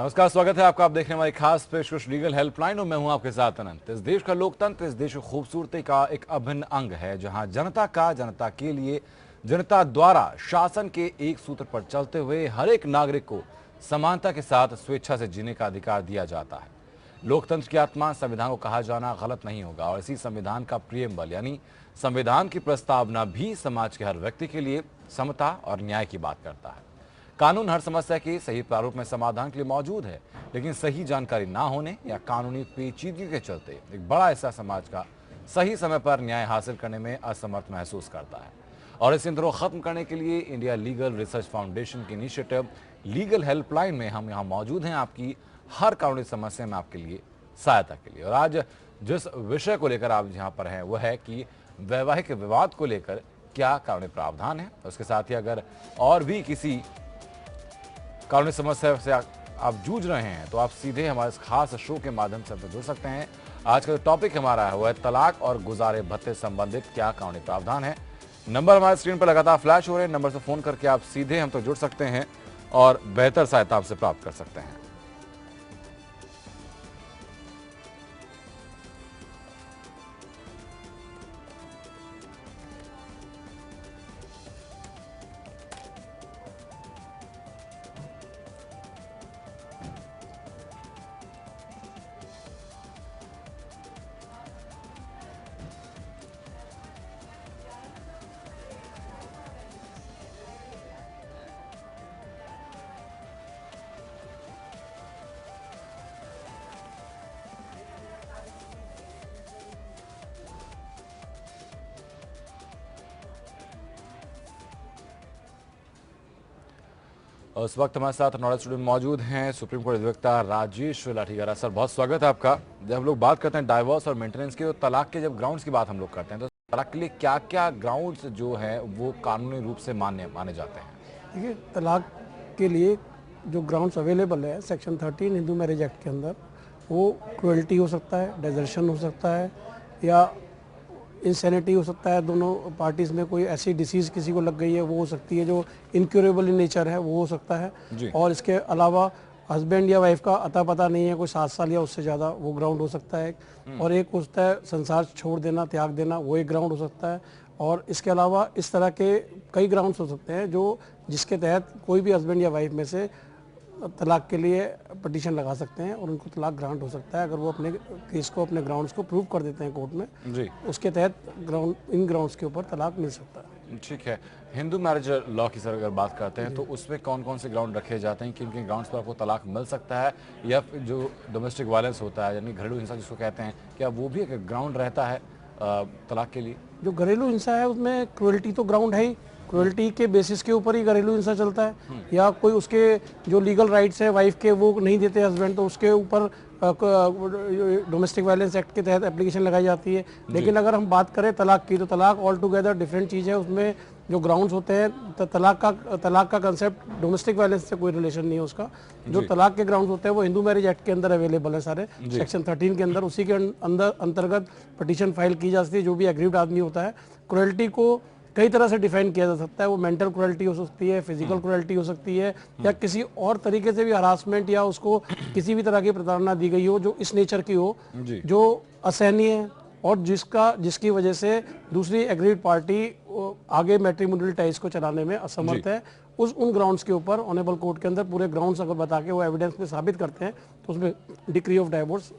नमस्कार, स्वागत है आपका। आप देख रहे हैं हमारी खास पेशकश लीगल हेल्पलाइन और मैं हूं आपके साथ अनंत। इस देश का लोकतंत्र इस देश की खूबसूरती का एक अभिन्न अंग है, जहां जनता के लिए, जनता द्वारा शासन के एक सूत्र पर चलते हुए हर एक नागरिक को समानता के साथ स्वेच्छा से जीने का अधिकार दिया जाता है। लोकतंत्र की आत्मा संविधान को कहा जाना गलत नहीं होगा और इसी संविधान का प्रियम्बल यानी संविधान की प्रस्तावना भी समाज के हर व्यक्ति के लिए समता और न्याय की बात करता है। कानून हर समस्या के सही प्रारूप में समाधान के लिए मौजूद है, लेकिन सही जानकारी ना होने या कानूनी पेचीदगी के चलते एक बड़ा हिस्सा समाज का सही समय पर न्याय हासिल करने में असमर्थ महसूस करता है। और इस इंद्र को खत्म करने के लिए इंडिया लीगल रिसर्च फाउंडेशन की इनिशिएटिव लीगल हेल्पलाइन में हम यहाँ मौजूद हैं, आपकी हर कानूनी समस्या में आपके लिए सहायता के लिए। और आज जिस विषय को लेकर आप यहाँ पर हैं वह है कि वैवाहिक विवाद को लेकर क्या कानूनी प्रावधान है। उसके साथ ही अगर और भी किसी कानूनी समस्या से आप जूझ रहे हैं तो आप सीधे हमारे इस खास शो के माध्यम से हमसे जुड़ सकते हैं। आज का जो टॉपिक हमारा है वह है तलाक और गुजारे भत्ते संबंधित क्या कानूनी प्रावधान है। नंबर हमारे स्क्रीन पर लगातार फ्लैश हो रहे हैं, नंबर से फोन करके आप सीधे हम तक जुड़ सकते हैं और बेहतर सहायता आपसे प्राप्त कर सकते हैं। उस वक्त हमारे साथ नॉलेज स्टूडेंट मौजूद हैं सुप्रीम कोर्ट अधिवक्ता राजेश लाठीगारा। सर, बहुत स्वागत है आपका। जब हम लोग बात करते हैं डाइवोर्स और मेंटेनेंस की, तो तलाक के जब ग्राउंड्स की बात हम लोग करते हैं तो तलाक के लिए क्या क्या ग्राउंड्स जो है वो कानूनी रूप से माने जाते हैं? देखिए, तलाक के लिए जो ग्राउंड्स अवेलेबल है सेक्शन 13 हिंदू मैरिज एक्ट के अंदर, वो क्रुएल्टी हो सकता है, डेजर्शन हो सकता है, या इंसैनिटी हो सकता है। दोनों पार्टीज़ में कोई ऐसी डिसीज़ किसी को लग गई है वो हो सकती है, जो इनक्योरेबल इन नेचर है वो हो सकता है। और इसके अलावा हस्बैंड या वाइफ का अता पता नहीं है, कोई 7 साल या उससे ज़्यादा, वो ग्राउंड हो सकता है। और एक होता है संसार छोड़ देना, त्याग देना, वो एक ग्राउंड हो सकता है। और इसके अलावा इस तरह के कई ग्राउंड्स हो सकते हैं जो जिसके तहत कोई भी हस्बैंड या वाइफ में से तलाक के लिए पटिशन लगा सकते हैं और उनको तलाक ग्रांट हो सकता है अगर वो अपने केस को, अपने ग्राउंड्स को प्रूव कर देते हैं कोर्ट में जी। उसके तहत इन ग्राउंड्स के ऊपर तलाक मिल सकता है। ठीक है। हिंदू मैरिज लॉ की सर अगर बात करते हैं तो उसमें कौन कौन से ग्राउंड रखे जाते हैं, किन किन ग्राउंड्स पर आपको तलाक मिल सकता है, या जो डोमेस्टिक वायलेंस होता है यानी घरेलू हिंसा जिसको कहते हैं, क्या वो भी एक ग्राउंड रहता है तलाक के लिए? जो घरेलू हिंसा है उसमें क्रुएल्टी तो ग्राउंड है ही, क्रुएल्टी के बेसिस के ऊपर ही घरेलू हिंसा चलता है। या कोई उसके जो लीगल राइट्स है वाइफ के वो नहीं देते हस्बैंड, तो उसके ऊपर डोमेस्टिक वायलेंस एक्ट के तहत एप्लीकेशन लगाई जाती है। लेकिन अगर हम बात करें तलाक की, तो तलाक ऑल टुगेदर डिफरेंट चीज़ है। उसमें जो ग्राउंड्स होते हैं, तलाक का कंसेप्ट डोमेस्टिक वायलेंस से कोई रिलेशन नहीं है उसका। जो तलाक के ग्राउंड्स होते हैं वो हिंदू मैरिज एक्ट के अंदर अवेलेबल है सारे, सेक्शन 13 के अंदर। उसी के अंतर्गत पटिशन फाइल की जा सकती है जो भी एग्रीव्ड आदमी होता है। क्रुएल्टी को कई तरह से डिफाइन किया जा सकता है। वो मेंटल क्रुएल्टी हो सकती है, फिजिकल क्रुएल्टी हो सकती है, या किसी और तरीके से भी हरासमेंट या उसको किसी भी तरह की प्रताड़ना दी गई हो जो इस नेचर की हो, जो असहनीय है और जिसकी वजह से दूसरी एग्रीड पार्टी आगे मैट्रिमोनियल टाइज को चलाने में असमर्थ है। उन ग्राउंड्स के ऊपर ऑनरेबल कोर्ट के अंदर पूरे ग्राउंड्स अगर बता के वो एविडेंस में साबित करते हैं तो उसमें डिक्री ऑफ डाइवोर्स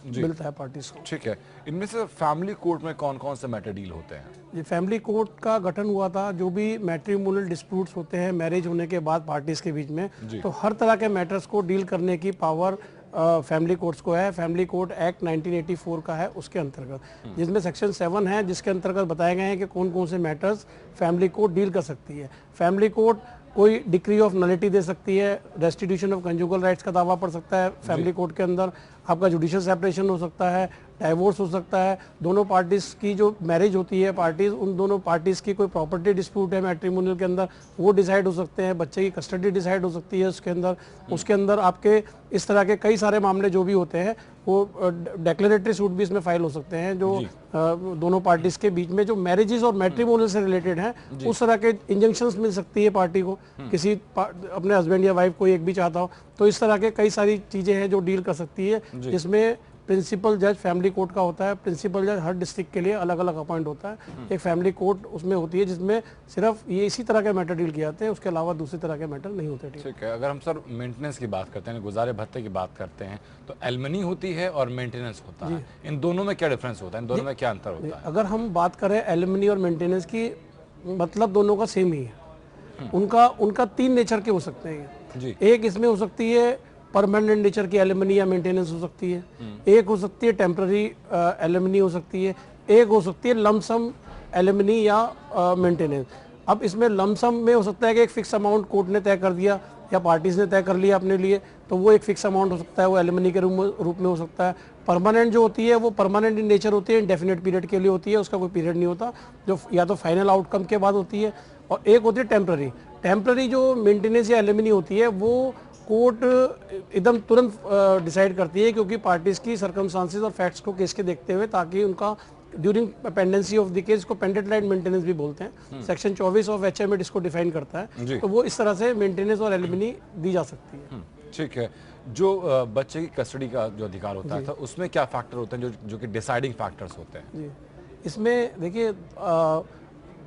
मिलता है पार्टीज को। ठीक है। इनमें से फैमिली कोर्ट में कौन कौन से मैटर डील होते हैं? ये फैमिली कोर्ट का गठन हुआ था। जो भी मैट्रिमोनियल डिस्प्यूट्स होते हैं मैरिज होने के बाद पार्टीज के बीच में, तो हर तरह के मैटर्स को डील करने की पावर फैमिली कोर्ट्स को है। फैमिली कोर्ट एक्ट 1984 का है उसके अंतर्गत, जिसमें सेक्शन 7 है जिसके अंतर्गत बताए गए हैं कि कौन कौन से मैटर्स फैमिली कोर्ट डील कर सकती है। फैमिली कोर्ट कोई डिक्री ऑफ नलिटी दे सकती है, रेस्टिट्यूशन ऑफ कंजुगल राइट्स का दावा पड़ सकता है फैमिली कोर्ट के अंदर, आपका जुडिशियल सेपरेशन हो सकता है, डाइवोर्स हो सकता है, दोनों पार्टीज की जो मैरिज होती है पार्टीज, उन दोनों पार्टीज की कोई प्रॉपर्टी डिस्प्यूट है मैट्रिमोनियल के अंदर, वो डिसाइड हो सकते हैं, बच्चे की कस्टडी डिसाइड हो सकती है उसके अंदर आपके इस तरह के कई सारे मामले जो भी होते हैं वो डेक्लेरेटरी सूट भी इसमें फाइल हो सकते हैं, जो दोनों पार्टीज के बीच में जो मैरिजेस और मैट्रिमोनियल से रिलेटेड हैं उस तरह के इंजंक्शंस मिल सकती है पार्टी को, किसी अपने हस्बैंड या वाइफ को एक भी चाहता हो, तो इस तरह के कई सारी चीजें हैं जो डील कर सकती है, जिसमें प्रिंसिपल जज फैमिली कोर्ट का होता है। प्रिंसिपल जज हर डिस्ट्रिक्ट के लिए अलग अलग अपॉइंट होता है। एक फैमिली कोर्ट उसमें होती है जिसमें सिर्फ ये इसी तरह के मैटर डील किए जाते हैं, उसके अलावा दूसरी तरह के मैटर नहीं होते। ठीक है, अगर हम सर मेंटेनेंस की बात करते हैं, गुजारे भत्ते की बात करते हैं, तो एलमनी होती है और मेंटेनेंस होता है, इन दोनों में क्या डिफरेंस होता है, इन दोनों में क्या अंतर होता है? अगर हम बात करें एलमनी और मेंटेनेंस की, मतलब दोनों का सेम ही है। उनका 3 नेचर के हो सकते हैं जी। एक इसमें हो सकती है परमानेंट नेचर की एलिमनी या मेंटेनेंस हो सकती है, एक हो सकती है टेम्पररी एलिमनी हो सकती है, एक हो सकती है लमसम एलिमनी या मेंटेनेंस। अब इसमें लमसम में हो सकता है कि एक फिक्स अमाउंट कोर्ट ने तय कर दिया या पार्टीज ने तय कर लिया अपने लिए, तो वो एक फिक्स अमाउंट हो सकता है, वो एलिमनी के रूप में हो सकता है। परमानेंट जो होती है वो परमानेंट इन नेचर होती है, इंडेफिनेट पीरियड के लिए होती है, उसका कोई पीरियड नहीं होता, जो या तो फाइनल आउटकम के बाद होती है। और एक होती है टेम्पररी जो मेंटेनेंस या एलिमनी होती है वो कोर्ट एकदम तुरंत डिसाइड करती है, क्योंकि पार्टीज की सर्कमस्टांसेस और फैक्ट्स को केस के देखते हुए, ताकि उनका during pendency of the case को पेंडेंट राइट मेंटेनेंस भी बोलते हैं, सेक्शन 24 ऑफ एचएमएड इसको डिफाइन करता है, तो वो इस तरह से मेंटेनेंस और एलिमनी दी जा सकती है। ठीक है, जो बच्चे की कस्टडी का जो अधिकार होता है उसमें क्या फैक्टर होते हैं जो कि डिसाइडिंग फैक्टर्स होते हैं? जी, इसमें देखिए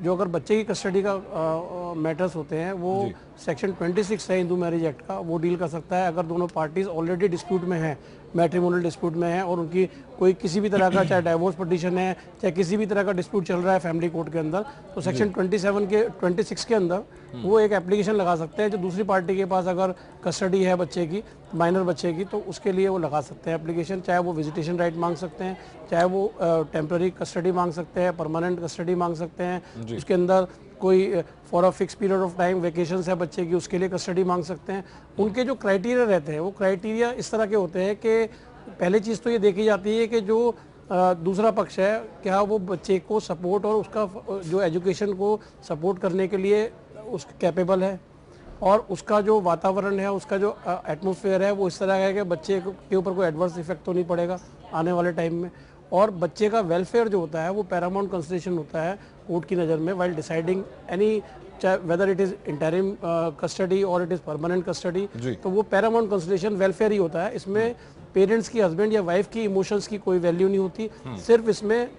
जो अगर बच्चे की कस्टडी का मैटर्स होते हैं वो सेक्शन 26 है हिंदू मैरिज एक्ट का, वो डील कर सकता है अगर दोनों पार्टीज ऑलरेडी डिस्प्यूट में हैं, मैट्रिमोनियल डिस्प्यूट में है, और उनकी कोई किसी भी तरह का चाहे डाइवोर्स पिटीशन है, चाहे किसी भी तरह का डिस्प्यूट चल रहा है फैमिली कोर्ट के अंदर, तो सेक्शन 26 के अंदर वो एक एप्लीकेशन लगा सकते हैं। जो दूसरी पार्टी के पास अगर कस्टडी है बच्चे की, माइनर बच्चे की, तो उसके लिए वो लगा सकते हैं एप्लीकेशन, चाहे वो विजिटेशन राइट मांग सकते हैं, चाहे वो टेम्पररी कस्टडी मांग सकते हैं, परमानेंट कस्टडी मांग सकते हैं, उसके अंदर कोई for a fix period of time vacation है बच्चे की, उसके लिए कस्टडी मांग सकते हैं। उनके जो क्राइटेरिया रहते हैं वो क्राइटेरिया इस तरह के होते हैं कि पहले चीज़ तो ये देखी जाती है कि जो दूसरा पक्ष है क्या वो बच्चे को सपोर्ट और उसका जो एजुकेशन को सपोर्ट करने के लिए उस कैपेबल है, और उसका जो वातावरण है, उसका जो एटमॉस्फेयर है वो इस तरह है कि बच्चे के ऊपर कोई एडवर्स इफेक्ट तो नहीं पड़ेगा आने वाले टाइम में, और बच्चे का वेलफेयर जो होता है वो पैरामाउंट कंसिडरेशन होता है कोर्ट की नज़र में वाइल डिसाइडिंग एनी, चाहे whether it is interim custody और इट इज़ परमानेंट कस्टडी, तो वो पैरामाउंट कंसिडरेशन वेलफेयर ही होता है। इसमें पेरेंट्स की, हस्बैंड या वाइफ की इमोशंस की कोई वैल्यू नहीं होती, सिर्फ इसमें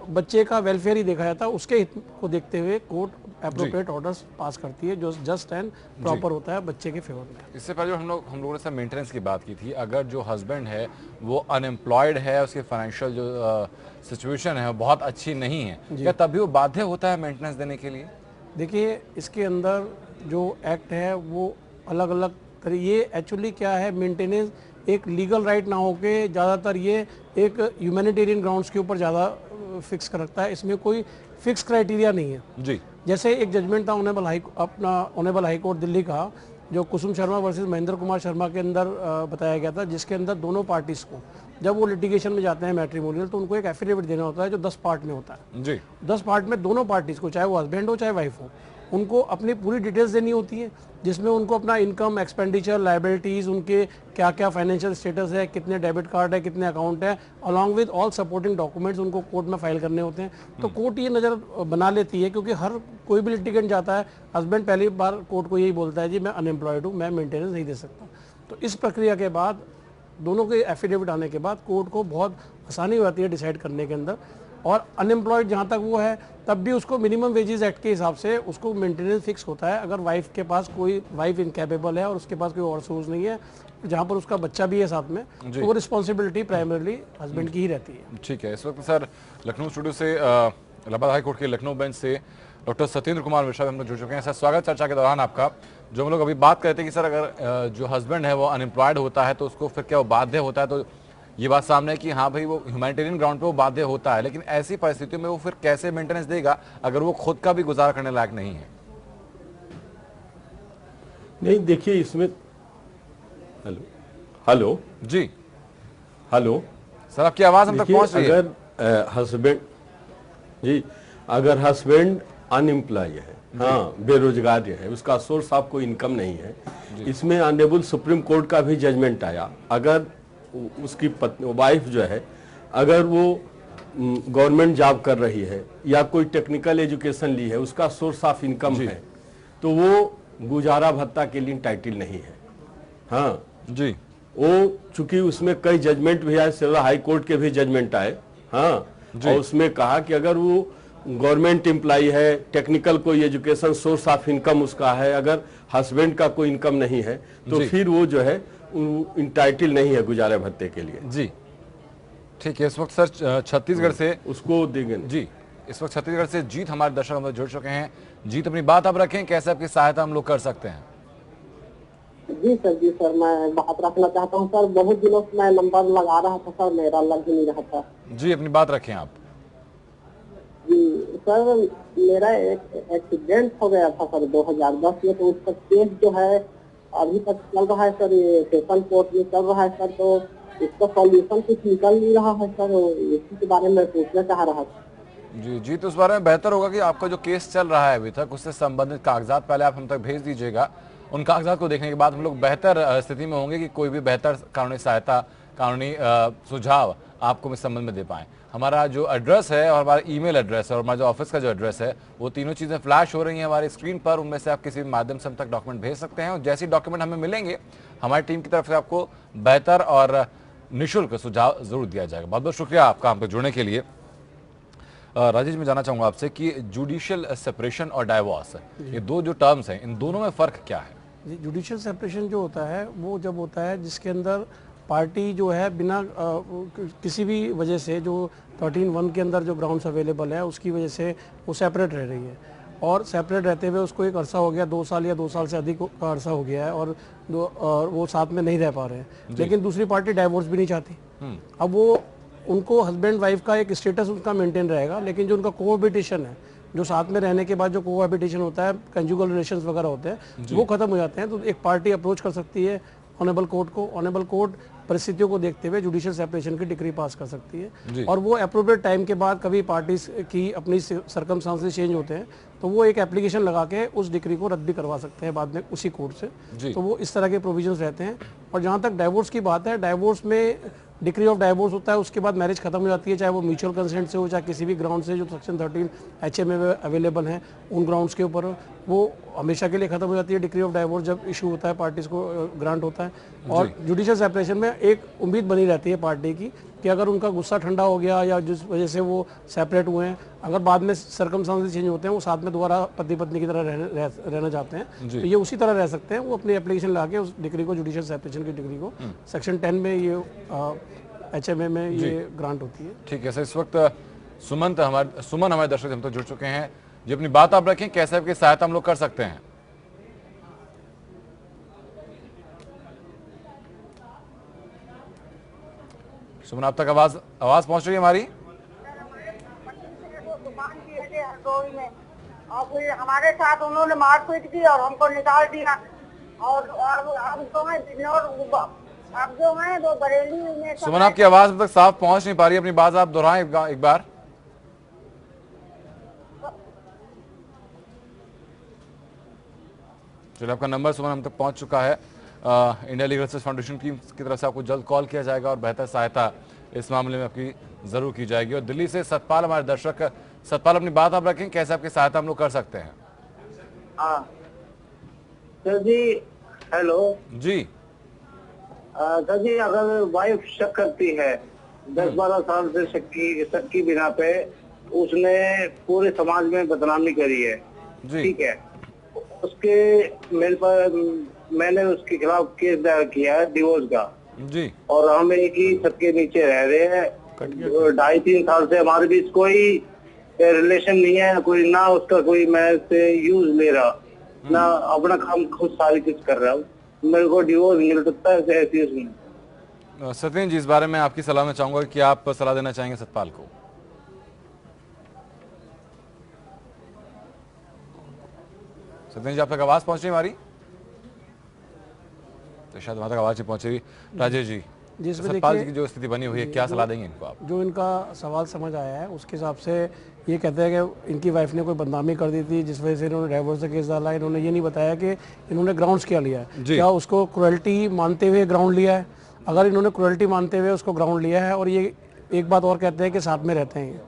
बच्चे का वेलफेयर ही देखा जाता है, उसके हित को देखते हुए कोर्ट एप्रोप्रिएट ऑर्डर्स पास करती है जो जस्ट एंड प्रॉपर होता है बच्चे के फेवर में। इससे पहले जो हम लोगों ने सर मेंटेनेंस की बात की थी, अगर जो हस्बैंड है वो अनएम्प्लॉयड है, उसकी फाइनेंशियल जो सिचुएशन है बहुत अच्छी नहीं है, क्या तभी वो बाध्य होता है मेंटेनेंस देने के लिए? देखिए, इसके अंदर जो एक्ट है वो अलग अलग ये एक्चुअली क्या है, मेंटेनेंस एक लीगल राइट ना होके ज़्यादातर ये एक ह्यूमैनिटेरियन ग्राउंड्स के ऊपर ज़्यादा फिक्स कर रखता है, इसमें कोई फिक्स क्राइटेरिया नहीं है जी। जैसे एक जजमेंट था ऑनरेबल हाई कोर्ट दिल्ली का, जो कुसुम शर्मा वर्सेस महेंद्र कुमार शर्मा के अंदर बताया गया था, जिसके अंदर दोनों पार्टीज को जब वो लिटिगेशन में जाते हैं मैट्रिमोनियल, तो उनको एक एफिडेविट देना होता है जो 10 पार्ट में होता है जी। 10 पार्ट में दोनों पार्टीज को, चाहे वो हस्बैंड हो चाहे वाइफ हो, उनको अपनी पूरी डिटेल्स देनी होती है, जिसमें उनको अपना इनकम, एक्सपेंडिचर, लायबिलिटीज़, उनके क्या क्या फाइनेंशियल स्टेटस है, कितने डेबिट कार्ड है, कितने अकाउंट है, along with all supporting documents उनको कोर्ट में फाइल करने होते हैं। तो कोर्ट ये नज़र बना लेती है, क्योंकि हर कोई भी लिटिगेंट जाता है, हस्बैंड पहली बार कोर्ट को यही बोलता है जी मैं अनएम्प्लॉयड हूँ, मैं मेंटेनेंस नहीं दे सकता। तो इस प्रक्रिया के बाद दोनों के एफिडेविट आने के बाद कोर्ट को बहुत आसानी हो जाती है डिसाइड करने के अंदर, और अनएम्प्लॉयड जहाँ तक वो है तब भी उसको मिनिमम वेजेस एक्ट के हिसाब से उसको मेंटेनेंस फिक्स होता है। अगर वाइफ के पास कोई, वाइफ इनकैपेबल है और उसके पास कोई और सोर्स नहीं है, जहाँ पर उसका बच्चा भी है साथ में, तो वो रिस्पॉन्सिबिलिटी प्राइमरली हस्बैंड की ही रहती है। ठीक है, इस वक्त सर लखनऊ स्टूडियो से इलाहाबाद हाई कोर्ट के लखनऊ बेंच से डॉक्टर सत्येंद्र कुमार मिश्रा हम लोग जुड़ चुके हैं। सर स्वागत चर्चा के दौरान आपका। जो हम लोग अभी बात करते हैं कि सर अगर जो हस्बैंड है वो अनएम्प्लॉयड होता है तो उसको फिर क्या वो बाध्य होता है, तो ये बात सामने है कि हाँ भाई वो ह्यूमैनिटेरियन ग्राउंड पे वो बाध्य होता है, लेकिन ऐसी परिस्थितियों में वो फिर कैसे मेंटेनेंस देगा अगर वो खुद का भी गुजारा करने लायक नहीं है? नहीं, देखिए इसमें हेलो जी, हेलो सर आपकी आवाज हम तक देखिए, पहुंच रही है। अगर हस्बैंड जी, अगर हस्बैंड अनएम्प्लॉय है, हाँ बेरोजगार है, उसका सोर्स ऑफ कोई इनकम नहीं है, इसमें ऑनरेबल सुप्रीम कोर्ट का भी जजमेंट आया। अगर उसकी वाइफ जो है, अगर वो गवर्नमेंट जॉब कर रही है या कोई टेक्निकल एजुकेशन ली है, उसका सोर्स ऑफ इनकम है, तो वो गुजारा भत्ता के लिए टाइटल नहीं है। हाँ जी, वो चूंकि उसमें कई जजमेंट भी आए, सेवरा हाई कोर्ट के भी जजमेंट आए। हाँ, और उसमें कहा कि अगर वो गवर्नमेंट एम्प्लॉय है, टेक्निकल कोई एजुकेशन सोर्स ऑफ इनकम उसका है, अगर हस्बैंड का कोई इनकम नहीं है, तो फिर वो जो है इंटाइटल नहीं है गुजारा भत्ते के लिए। जी ठीक है। इस वक्त सर छत्तीसगढ़ से उसको देंगे जी, इस वक्त छत्तीसगढ़ से जीत हमारे दर्शक हम जुड़ चुके हैं। जीत, अपनी बात आप रखें, कैसे आपकी सहायता हम लोग कर सकते हैं? जी सर, मैं बात रखना चाहता हूँ सर। बहुत दिनों से मैं नंबर लगा रहा था सर, मेरा लग ही नहीं रहा था। जी, अपनी बात रखें आप। जी सर, मेरा एक एक्सीडेंट हो गया था सर 2010 में, तो उसका केस जो है अभी तक चल रहा है सर, ये सेशन कोर्ट में चल रहा है सर। तो इसका सॉल्यूशन कुछ निकल नहीं रहा है सर, इसी के बारे में पूछना चाह रहा था। जी जी, तो उस बारे में बेहतर होगा कि आपका जो केस चल रहा है अभी तक, उससे संबंधित कागजात पहले आप हम तक भेज दीजिएगा। उन कागजात को देखने के बाद हम लोग बेहतर स्थिति में होंगे कि कोई भी बेहतर कानूनी सहायता, कानूनी सुझाव आपको इस संबंध में दे पाएं। हमारा जो एड्रेस है और हमारा ईमेल एड्रेस है और हमारा जो ऑफिस का जो एड्रेस है, वो तीनों चीज़ें फ्लैश हो रही हैं हमारी स्क्रीन पर। उनमें से आप किसी भी माध्यम से हम तक डॉक्यूमेंट भेज सकते हैं और जैसे डॉक्यूमेंट हमें मिलेंगे, हमारी टीम की तरफ से आपको बेहतर और निःशुल्क सुझाव जरूर दिया जाएगा। बहुत बहुत शुक्रिया आपका हम तक जुड़ने के लिए। राजेश, मैं जानना चाहूंगा आपसे कि जुडिशियल सेपरेशन और डाइवोर्स, ये दो जो टर्म्स हैं, इन दोनों में फर्क क्या है? जी, जुडिशियल सेपरेशन जो होता है वो जब होता है जिसके अंदर पार्टी जो है बिना किसी भी वजह से, जो 13(1) के अंदर जो ग्राउंड्स अवेलेबल है उसकी वजह से वो सेपरेट रह रही है, और सेपरेट रहते हुए उसको एक अरसा हो गया, 2 साल या 2 साल से अधिक का अरसा हो गया है, और वो साथ में नहीं रह पा रहे हैं, लेकिन दूसरी पार्टी डाइवोर्स भी नहीं चाहती। अब वो उनको हस्बैंड वाइफ का एक स्टेटस उनका मेंटेन रहेगा, लेकिन जो उनका कोहैबिटेशन है, जो साथ में रहने के बाद जो कोहैबिटेशन होता है, कंजुगल रिलेशंस वगैरह होते हैं, वो खत्म हो जाते हैं। तो एक पार्टी अप्रोच कर सकती है ऑनरेबल कोर्ट को, ऑनरेबल कोर्ट परिस्थितियों को देखते हुए जुडिशियल सेपरेशन की डिक्री पास कर सकती है, और वो अप्रोप्रिएट टाइम के बाद कभी पार्टीज की अपनी सर्कमस्टांसेस चेंज होते हैं तो वो एक एप्लीकेशन लगा के उस डिक्री को रद्द भी करवा सकते हैं बाद में उसी कोर्ट से। तो वो इस तरह के प्रोविजंस रहते हैं। और जहाँ तक डाइवोर्स की बात है, डाइवोर्स में डिक्री ऑफ डाइवोर्स होता है, उसके बाद मैरिज खत्म हो जाती है, चाहे वो म्यूचुअल कंसेंट से हो, चाहे किसी भी ग्राउंड से जो सेक्शन 13 HA में अवेलेबल हैं उन ग्राउंड्स के ऊपर, वो हमेशा के लिए खत्म हो जाती है डिक्री ऑफ डाइवोर्स जब इशू होता है, पार्टीज को ग्रांट होता है। और जुडिशियल सेपरेशन में एक उम्मीद बनी रहती है पार्टी की कि अगर उनका गुस्सा ठंडा हो गया या जिस वजह से वो सेपरेट हुए हैं, अगर बाद में सर्कमस्टांसेस चेंज होते हैं, वो साथ में दोबारा पति पत्नी की तरह रहना चाहते हैं, तो ये उसी तरह रह सकते हैं। वो अपनी एप्लीकेशन ला के उस डिग्री को, जुडिशियल सेपरेशन की डिग्री को सेक्शन 10 में ये HMA में ये ग्रांट होती है। ठीक है सर, इस वक्त सुमन हमारे दर्शक हम तो जुड़ चुके हैं जी, अपनी बात आप रखें, कैसे आपकी सहायता हम लोग कर सकते हैं? सुमन, आप तक आवाज पहुंच रही है हमारी? और फिर हमारे साथ उन्होंने मारपीट की और हमको निकाल दिया। और अब जो है वो बरेली में। सुमन, आपकी आवाज अब तक साफ पहुंच नहीं पा रही है, अपनी बात आप दोहराएं एक बार। चलिए, आपका नंबर सुमन हम तक पहुंच चुका है। इंडिया लीगल सर्विस फाउंडेशन की तरफ से आपको जल्द कॉल किया जाएगा और बेहतर सहायता इस मामले में आपकी जरूर की जाएगी। और दिल्ली से सतपाल हमारे दर्शक, सतपाल अपनी बात आप रखें, कैसे आपकी सहायता हम लोग कर सकते हैं? सर जी, हेलो जी। सर जी, अगर वाइफ शक करती है 10-12 साल से शक की बिना पे उसने पूरे समाज में बदनामी करी है, ठीक है, उसके मेल पर मैंने उसके खिलाफ केस दायर किया है डिवोर्स का जी। और हम एक ही छत के नीचे रह रहे हैं, 2.5-3 साल से हमारे बीच कोई रिलेशन नहीं है, कोई ना उसका कोई मैं से यूज ले रहा ना अपना काम खुद सारी चीज कर रहा हूँ, मेरे को डिवोर्स मिल सकता है ऐसी उसमें। सत्येंद्र जी, इस बारे में आपकी सलाह मैं चाहूंगा कि आप सलाह देना चाहेंगे सतपाल को। सत्येंद्र जी, आप तक आवाज पहुंच रही हमारी? तो शायद वहां तक आवाज नहीं पहुंच रही। राजेश जी, जिसमें सतपाल जी देखिए की जो स्थिति बनी हुई है, क्या सलाह देंगे इनको आप? जो इनका सवाल समझ आया है उसके हिसाब से ये कहते हैं कि इनकी वाइफ ने कोई बदनामी कर दी थी जिस वजह से इन्होंने डाइवोर्स का केस डाला है। इन्होंने ये नहीं बताया कि इन्होंने ग्राउंड्स क्या लिया है, क्या उसको क्रुएल्टी मानते हुए ग्राउंड लिया है। अगर इन्होंने क्रुएल्टी मानते हुए उसको ग्राउंड लिया है, और ये एक बात और कहते हैं कि साथ में रहते हैं,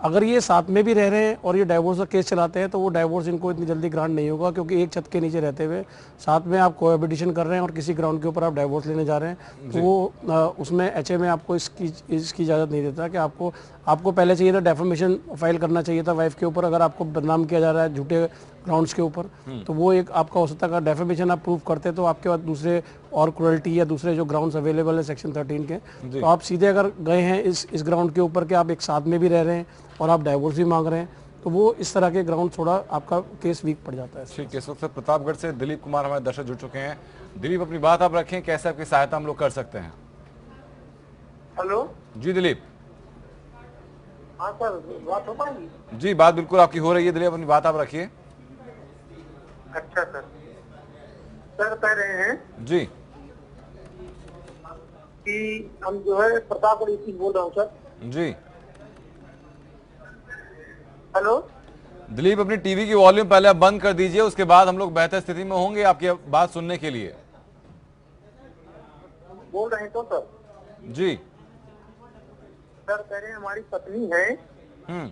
अगर ये साथ में भी रह रहे हैं और ये डाइवोर्स का केस चलाते हैं तो वो डाइवोर्स इनको इतनी जल्दी ग्रांट नहीं होगा, क्योंकि एक छत के नीचे रहते हुए साथ में आप कोहैबिटेशन कर रहे हैं और किसी ग्राउंड के ऊपर आप डाइवोर्स लेने जा रहे हैं, तो वो उसमें एचए में आपको इसकी इजाज़त नहीं देता कि आपको पहले चाहिए था डेफेमेशन फाइल करना चाहिए था वाइफ के ऊपर। अगर आपको बदनाम किया जा रहा है झूठे ग्राउंड्स के ऊपर, तो वो एक आपका हो सकता है। अगर डेफेमेशन आप प्रूव करते तो आपके बाद दूसरे और क्रुएल्टी या दूसरे जो ग्राउंड्स अवेलेबल है सेक्शन 13 के, तो आप सीधे अगर गए हैं इस ग्राउंड के ऊपर कि आप एक साथ में भी रह रहे हैं और आप डाइवोर्स भी मांग रहे हैं, तो वो इस तरह के ग्राउंड थोड़ा आपका केस वीक पड़ जाता है। ठीक है, इस वक्त प्रतापगढ़ से दिलीप कुमार हमारे दर्शक जुड़ चुके हैं। दिलीप, अपनी बात आप रखें, कैसे आपकी सहायता हम लोग कर सकते हैं? हेलो जी दिलीप। हाँ सर, बात हो पाएगी? जी, बात बिल्कुल आपकी हो रही है दिलीप, अपनी बात आप रखिए। अच्छा सर कह रहे हैं जी कि हम जो है प्रतापगढ़ यूपी बोल रहा हूँ सर। जी हेलो दिलीप, अपनी टीवी की वॉल्यूम पहले आप बंद कर दीजिए, उसके बाद हम लोग बेहतर स्थिति में होंगे आपकी बात सुनने के लिए। बोल रहे हैं तो सर? जी सर कह रहे हैं हमारी पत्नी है हम्म,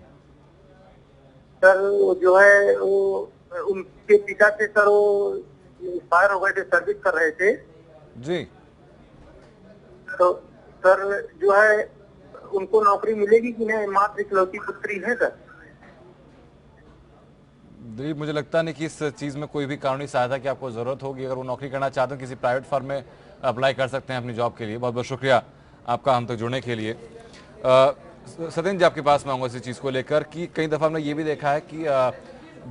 सर, वो जो है वो उनके पिता से सर वो एक्सपायर हो गए थे, सर्विस कर रहे थे। जी तो सर जो है उनको नौकरी मिलेगी कि नहीं, मात्र इकलौती पुत्री है सर। दिलीप, मुझे लगता नहीं कि इस चीज में कोई भी कानूनी सहायता की आपको जरूरत होगी। अगर वो नौकरी करना चाहते हैं किसी प्राइवेट फर्म में अप्लाई कर सकते हैं अपनी जॉब के लिए। बहुत बहुत शुक्रिया आपका हम तक जुड़ने के लिए। सत्येंद्र जी, आपके पास मैं आऊँगा इसी चीज़ को लेकर कि कई दफ़ा हमने ये भी देखा है कि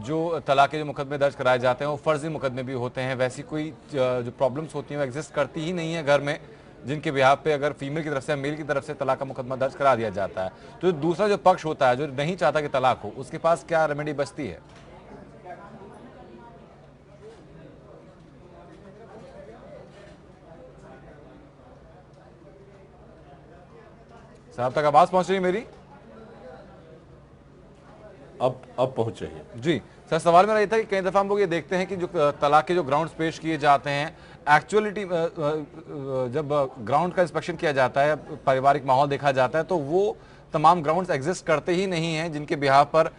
जो तलाक के जो मुकदमे दर्ज कराए जाते हैं वो फर्जी मुकदमे भी होते हैं। वैसी कोई जो प्रॉब्लम्स होती हैं वो एग्जिस्ट करती ही नहीं है घर में, जिनके बिहार पे अगर फीमेल की तरफ से मेल की तरफ से तलाक का मुकदमा दर्ज करा दिया जाता है, तो दूसरा जो पक्ष होता है जो नहीं चाहता कि तलाक हो, उसके पास क्या रेमेडी बचती है? साहब तक आवाज पहुंच रही है मेरी? अब पहुंच रही है। जी सर, सवाल मेरा ये था कि कई दफा हम लोग ये देखते हैं कि जो तलाक के जो ग्राउंड्स पेश किए जाते हैं, एक्चुअलिटी जब ग्राउंड का इंस्पेक्शन किया जाता है, पारिवारिक माहौल देखा जाता है, तो वो तमाम ग्राउंड्स एग्जिस्ट करते ही नहीं हैं जिनके बिहार पर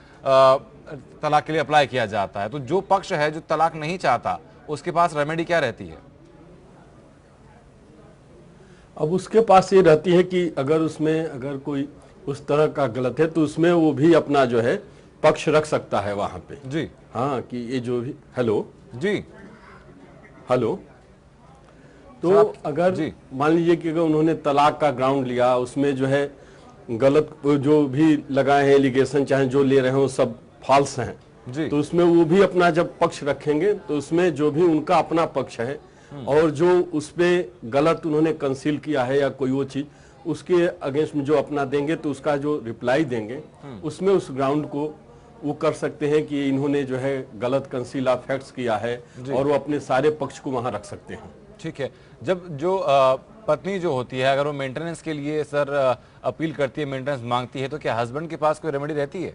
तलाक के लिए अप्लाई किया जाता है। तो जो पक्ष है जो तलाक नहीं चाहता, उसके पास रेमेडी क्या रहती है? अब उसके पास ये रहती है कि अगर कोई उस तरह का गलत है तो उसमें वो भी अपना जो है पक्ष रख सकता है वहां पे। जी हाँ, कि ये जो भी हेलो तो अगर मान लीजिए कि अगर उन्होंने तलाक का ग्राउंड लिया, उसमें जो है गलत जो भी लगाए हैं एलिगेशन, चाहे जो ले रहे हो सब फॉल्स हैं जी, तो उसमें वो भी अपना जब पक्ष रखेंगे तो उसमें जो भी उनका अपना पक्ष है और जो उसपे गलत उन्होंने कंसील किया है या कोई वो चीज उसके अगेंस्ट में जो अपना देंगे, तो उसका जो रिप्लाई देंगे उसमें उस ग्राउंड को वो कर सकते हैं कि इन्होंने जो है गलत कंसील ऑफ फैक्ट्स किया है और वो अपने सारे पक्ष को वहां रख सकते हैं। ठीक है। जब जो पत्नी जो होती है अगर वो मेंटेनेंस के लिए सर अपील करती है, मेंटेनेंस मांगती है, तो क्या हस्बैंड के पास कोई रेमेडी रहती है?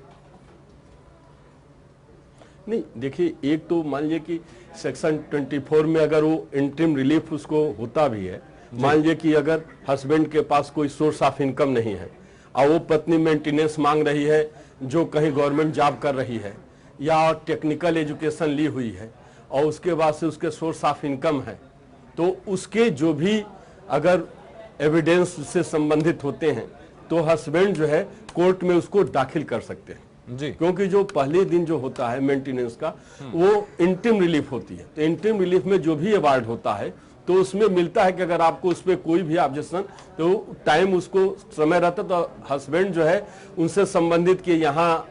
नहीं, देखिए, एक तो मान लीजिए कि सेक्शन 24 में अगर वो इंटरिम रिलीफ उसको होता भी है, मान लीजिए कि अगर हस्बैंड के पास कोई सोर्स ऑफ इनकम नहीं है और वो पत्नी मेंटेनेंस मांग रही है जो कहीं गवर्नमेंट जॉब कर रही है या टेक्निकल एजुकेशन ली हुई है और उसके बाद से उसके सोर्स ऑफ इनकम है, तो उसके जो भी अगर एविडेंस से संबंधित होते हैं तो हस्बैंड जो है कोर्ट में उसको दाखिल कर सकते हैं जी, क्योंकि जो पहले दिन जो होता है मेंटेनेंस का वो इंटरिम रिलीफ होती है। तो इंटरिम रिलीफ में जो भी अवार्ड होता है तो उसमें मिलता है कि अगर आपको उस पर कोई भी ऑब्जेक्शन, तो टाइम उसको समय रहता तो हस्बैंड जो है उनसे संबंधित कि यहाँ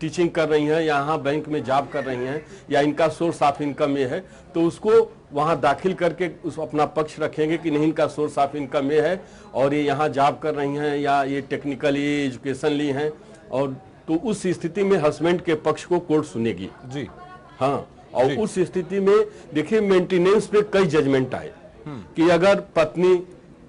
टीचिंग कर रही हैं, यहाँ बैंक में जॉब कर रही हैं या इनका सोर्स ऑफ इनकम ये है, तो उसको वहाँ दाखिल करके उस अपना पक्ष रखेंगे कि नहीं इनका सोर्स ऑफ इनकम ये है और ये यहाँ जॉब कर रही हैं या ये टेक्निकल ये एजुकेशन ली हैं, और तो उस स्थिति में हस्बैंड के पक्ष को कोर्ट सुनेगी जी। हाँ, और उस स्थिति में देखिए मेंटेनेंस पे कई जजमेंट आए कि अगर पत्नी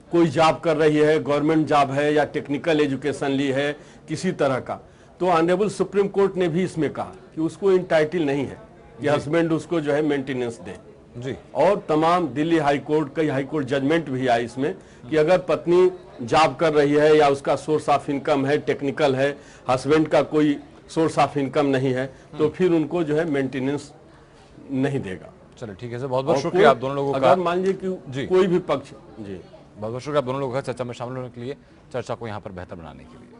कोई जॉब कर रही है, गवर्नमेंट जॉब है या टेक्निकल एजुकेशन ली है किसी तरह का, तो ऑनरेबल सुप्रीम कोर्ट ने भी इसमें कहा कि उसको इंटाइटल नहीं है कि हस्बैंड उसको जो है मेंटेनेंस दे जी। और तमाम दिल्ली हाई कोर्ट, कई हाई कोर्ट जजमेंट भी आई इसमें कि अगर पत्नी जॉब कर रही है या उसका सोर्स ऑफ इनकम है टेक्निकल है, हस्बैंड का कोई सोर्स ऑफ इनकम नहीं है, तो फिर उनको जो है मेंटेनेंस नहीं देगा। चलिए ठीक है सर, बहुत बहुत शुक्रिया आप दोनों लोगों का। अगर मान लीजिए कि कोई भी पक्ष, जी बहुत बहुत शुक्रिया आप दोनों लोगों का चर्चा में शामिल होने के लिए, चर्चा को यहाँ पर बेहतर बनाने के लिए।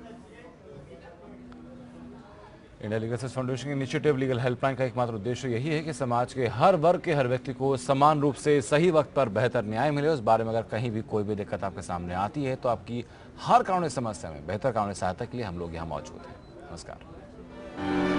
India legal service foundation initiative legal helpline का एकमात्र उद्देश्य यही है कि समाज के हर वर्ग के हर व्यक्ति को समान रूप से सही वक्त पर बेहतर न्याय मिले। उस बारे में अगर कहीं भी कोई भी दिक्कत आपके सामने आती है तो आपकी हर कानूनी समस्या में बेहतर कानूनी सहायता के लिए हम लोग यहाँ मौजूद हैं। नमस्कार।